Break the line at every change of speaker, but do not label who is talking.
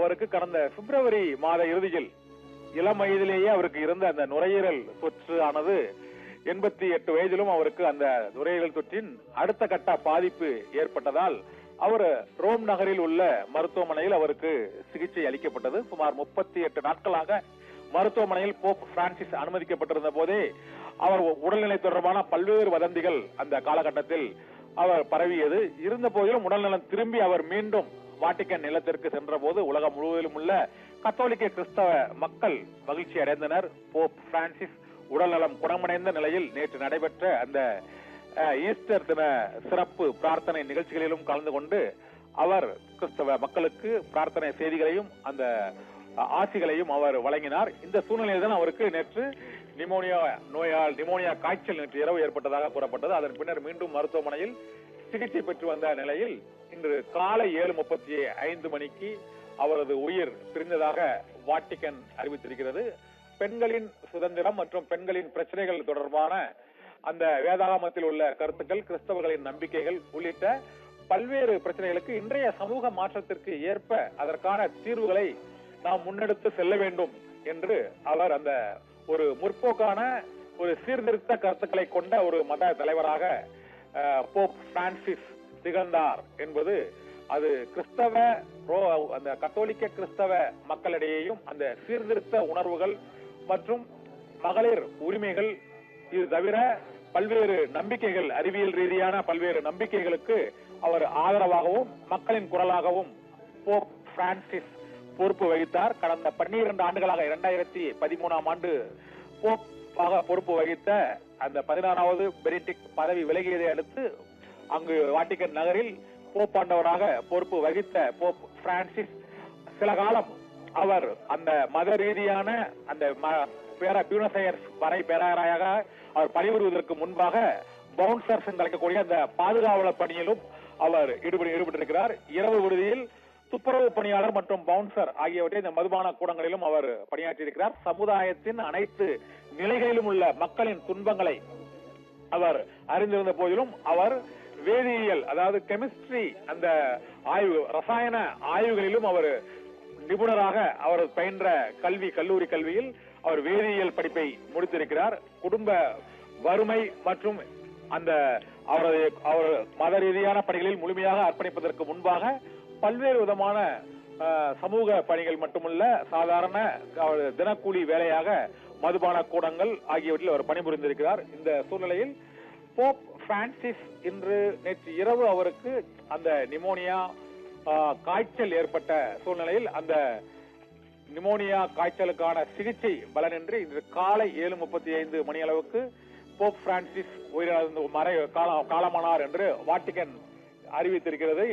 அவருக்கு கடந்த பிப்ரவரி மாத இறுதியில் இளம் வயதிலேயே அவருக்கு இருந்த அந்த நுரையீரல் தொற்று ஆனது 88 வயதிலும் அவருக்கு அந்த நுரையீரல் தொற்றின் அடுத்த கட்ட பாதிப்பு ஏற்பட்டதால் அவர் ரோம் நகரில் உள்ள மருத்துவமனையில் அவருக்கு சிகிச்சை அளிக்கப்பட்டது. சுமார் 38 நாட்களாக மருத்துவமனையில் போப் பிரான்சிஸ் அனுமதிக்கப்பட்டிருந்த போதே அவர் உடல்நிலை தொடர்பான பல்வேறு வதந்திகள் அந்த காலகட்டத்தில் அவர் பரவியது. இருந்த போதிலும் உடல்நலம் திரும்பி அவர் மீண்டும் வாட்டிக்கன் நிலத்திற்கு சென்ற போது உலகம் முழுவதிலும் உள்ள கத்தோலிக்க கிறிஸ்தவ மக்கள் மகிழ்ச்சி அடைந்தனர். போப் பிரான்சிஸ் உடல்நலம் குணமடைந்த நிலையில் நேற்று நடைபெற்ற அந்த ஈஸ்டர் தின சிறப்பு பிரார்த்தனை நிகழ்ச்சிகளிலும் கலந்து கொண்டு அவர் கிறிஸ்தவ மக்களுக்கு பிரார்த்தனை செய்திகளையும் அந்த ஆசிகளையும் அவர் வழங்கினார். இந்த சூழ்நிலையில் தான் அவருக்கு நேற்று நிமோனியா காய்ச்சல் நேற்று இரவு ஏற்பட்டதாக கூறப்பட்டது. அதன் பின்னர் மீண்டும் மருத்துவமனையில் சிகிச்சை பெற்று வந்த நிலையில் இன்று காலை 7:35 மணிக்கு அவரது உயிர் பிரிந்ததாக வாட்டிக்கன் அறிவித்திருக்கிறது. பெண்களின் சுதந்திரம் மற்றும் பெண்களின் பிரச்சனைகள் தொடர்பான அந்த வேதாகமத்தில் உள்ள கருத்துக்கள், கிறிஸ்தவர்களின் நம்பிக்கைகள் உள்ளிட்ட பல்வேறு பிரச்சனைகளுக்கு இன்றைய சமூக மாற்றத்திற்கு ஏற்ப அதற்கான தீர்வுகளை நாம் முன்னெடுத்து செல்ல வேண்டும் என்று அவர் அந்த ஒரு முற்போக்கான ஒரு சீர்திருத்த கருத்துக்களை கொண்ட ஒரு மத தலைவராக போப் பிரான்சிஸ் திகழ்ந்தார் என்பது அது கிறிஸ்தவ அந்த கத்தோலிக்க கிறிஸ்தவ மக்களிடையேயும் அந்த சீர்திருத்த உணர்வுகள் மற்றும் மகளிர் உரிமைகள், இது தவிர பல்வேறு நம்பிக்கைகள், அறிவியல் ரீதியான பல்வேறு நம்பிக்கைகளுக்கு அவர் ஆதரவாகவும் மக்களின் குரலாகவும் போப் பிரான்சிஸ் பொறுப்பு வகித்தார். கடந்த 12 ஆண்டுகளாக 2013ஆம் ஆண்டு போப்பாக பொறுப்பு வகித்த அந்த 16வது பெனடிக்ட் பதவி விலகியதை அடுத்து அங்கு வாட்டிக்கன் நகரில் போப்பாண்டவராக பொறுப்பு வகித்த போப் பிரான்சிஸ் சில காலம் அவர் அந்த மத ரீதியான அந்த பியூனஸ் வரை பேராயராக அவர் பணிபுரிவதற்கு முன்பாக பவுன்சர்ஸ் என்று அழைக்கக்கூடிய அந்த பாதுகாவலர் பணியிலும் அவர் ஈடுபட்டிருக்கிறார். இரவு விடுதியில் துப்புரவு பணியாளர் மற்றும் பவுன்சர் ஆகியவற்றை இந்த மதுபான கூடங்களிலும் அவர் பணியாற்றியிருக்கிறார். சமுதாயத்தின் அனைத்து நிலைகளிலும் உள்ள மக்களின் துன்பங்களை அவர் அறிந்திருந்த போதிலும் அவர் வேதியியல், அதாவது கெமிஸ்ட்ரி, அந்த ரசாயன ஆய்வுகளிலும் அவர் நிபுணராக அவர் பயின்ற கல்லூரி கல்வியில் அவர் வேதியியல் படிப்பை முடித்திருக்கிறார். குடும்ப வறுமை மற்றும் அந்த அவர் மத ரீதியான பணிகளில் முழுமையாக அர்ப்பணிப்பதற்கு முன்பாக பல்வேறு விதமான சமூக பணிகள் மட்டுமல்ல, சாதாரண தினக்கூலி வேலையாக மதுபான கூடங்கள் ஆகியவற்றில் அவர் பணிபுரிந்திருக்கிறார். இந்த சூழ்நிலையில் போப் பிரான்சிஸ் இன்று நேற்று இரவு அவருக்கு அந்த நிமோனியா காய்ச்சல் ஏற்பட்ட சூழ்நிலையில் அந்த நிமோனியா காய்ச்சலுக்கான சிகிச்சை பலனின்றி இன்று காலை 7:35 மணி அளவுக்கு போப் பிரான்சிஸ் உயிரிழந்து காலமானார் என்று வாட்டிக்கன் அறிவித்திருக்கிறது.